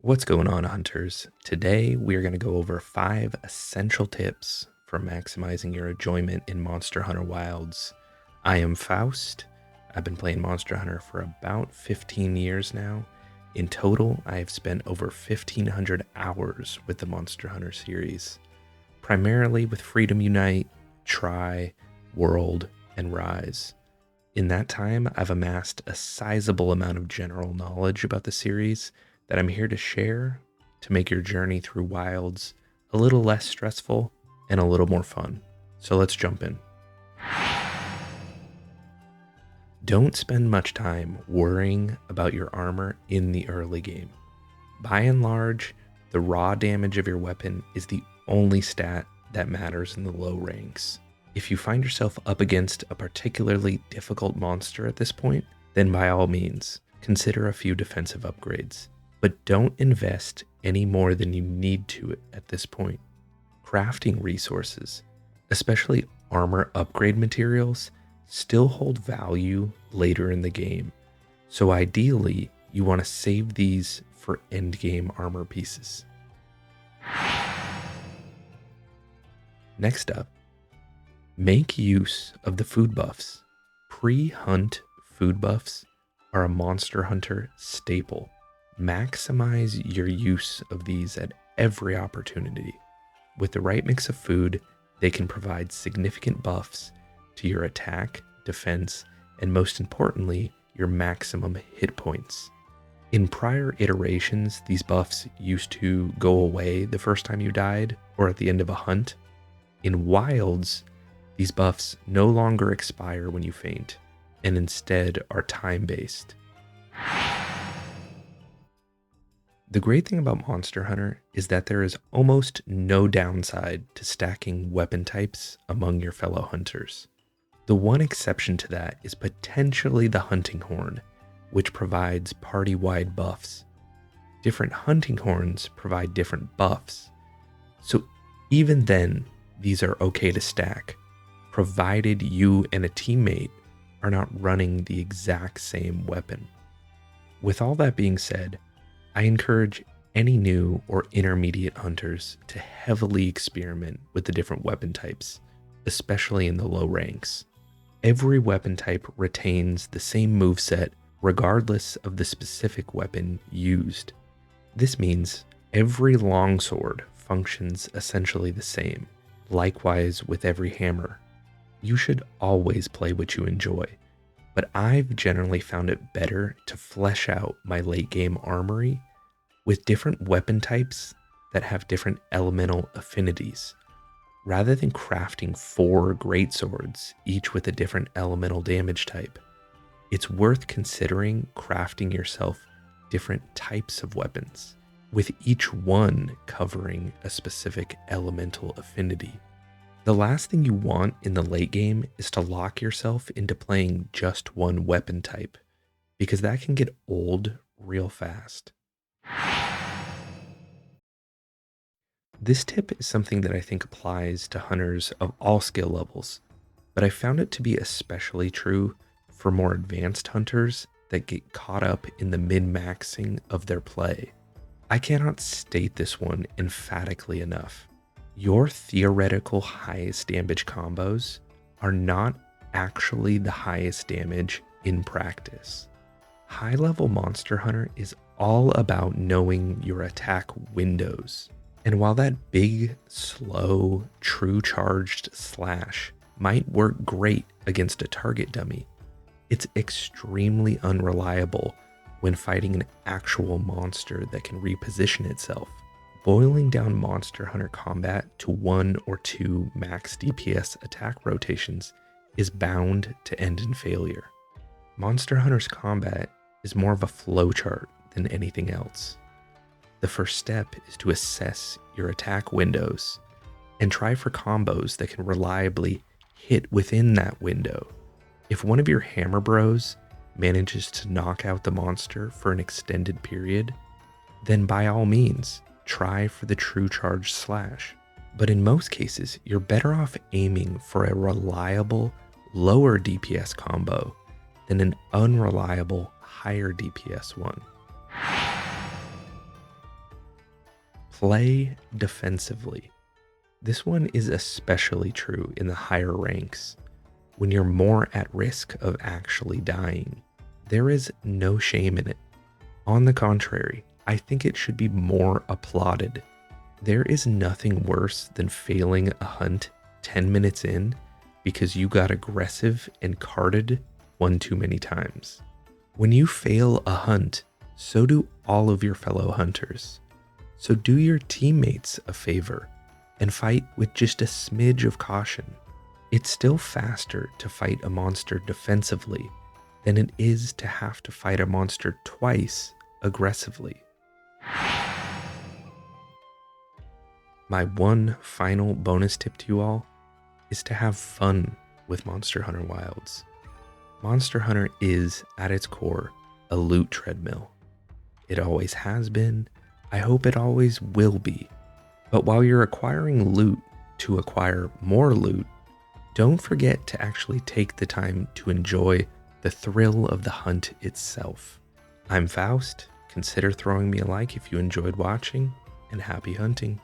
What's going on, hunters? Today we are going to go over 5 essential tips for maximizing your enjoyment in Monster Hunter Wilds. I am Faust. I've been playing Monster Hunter for about 15 years now. In total, I have spent over 1,500 hours with the Monster Hunter series, primarily with Freedom Unite, Try, World, and Rise. In that time, I've amassed a sizable amount of general knowledge about the series that I'm here to share to make your journey through Wilds a little less stressful and a little more fun. So let's jump in. Don't spend much time worrying about your armor in the early game. By and large, the raw damage of your weapon is the only stat that matters in the low ranks. If you find yourself up against a particularly difficult monster at this point, then by all means, consider a few defensive upgrades. But don't invest any more than you need to at this point. Crafting resources, especially armor upgrade materials, still hold value later in the game. So ideally, you want to save these for endgame armor pieces. Next up, make use of the food buffs. Pre-hunt food buffs are a Monster Hunter staple. Maximize your use of these at every opportunity. With the right mix of food, they can provide significant buffs to your attack, defense, and most importantly, your maximum hit points. In prior iterations, these buffs used to go away the first time you died or at the end of a hunt. In Wilds, these buffs no longer expire when you faint, and instead are time-based. The great thing about Monster Hunter is that there is almost no downside to stacking weapon types among your fellow hunters. The one exception to that is potentially the hunting horn, which provides party-wide buffs. Different hunting horns provide different buffs, so even then, these are okay to stack, provided you and a teammate are not running the exact same weapon. With all that being said, I encourage any new or intermediate hunters to heavily experiment with the different weapon types, especially in the low ranks. Every weapon type retains the same moveset regardless of the specific weapon used. This means every longsword functions essentially the same. Likewise with every hammer. You should always play what you enjoy, but I've generally found it better to flesh out my late game armory with different weapon types that have different elemental affinities. Rather than crafting 4 greatswords, each with a different elemental damage type, it's worth considering crafting yourself different types of weapons, with each one covering a specific elemental affinity. The last thing you want in the late game is to lock yourself into playing just one weapon type, because that can get old real fast. This tip is something that I think applies to hunters of all skill levels, but I found it to be especially true for more advanced hunters that get caught up in the min-maxing of their play. I cannot state this one emphatically enough. Your theoretical highest damage combos are not actually the highest damage in practice. High-level Monster Hunter is all about knowing your attack windows. And while that big, slow, true charged slash might work great against a target dummy, it's extremely unreliable when fighting an actual monster that can reposition itself. Boiling down Monster Hunter combat to 1 or 2 max DPS attack rotations is bound to end in failure. Monster Hunter's combat is more of a flowchart than anything else. The first step is to assess your attack windows and try for combos that can reliably hit within that window. If one of your hammer bros manages to knock out the monster for an extended period, then by all means, try for the true charge slash. But in most cases, you're better off aiming for a reliable, lower DPS combo than an unreliable, higher DPS one. Play defensively. This one is especially true in the higher ranks, when you're more at risk of actually dying. There is no shame in it. On the contrary, I think it should be more applauded. There is nothing worse than failing a hunt 10 minutes in because you got aggressive and carded one too many times. When you fail a hunt, so do all of your fellow hunters. So do your teammates a favor and fight with just a smidge of caution. It's still faster to fight a monster defensively than it is to have to fight a monster twice aggressively. My one final bonus tip to you all is to have fun with Monster Hunter Wilds. Monster Hunter is, at its core, a loot treadmill. It always has been. I hope it always will be. But while you're acquiring loot to acquire more loot, don't forget to actually take the time to enjoy the thrill of the hunt itself. I'm Faust. Consider throwing me a like if you enjoyed watching, and happy hunting.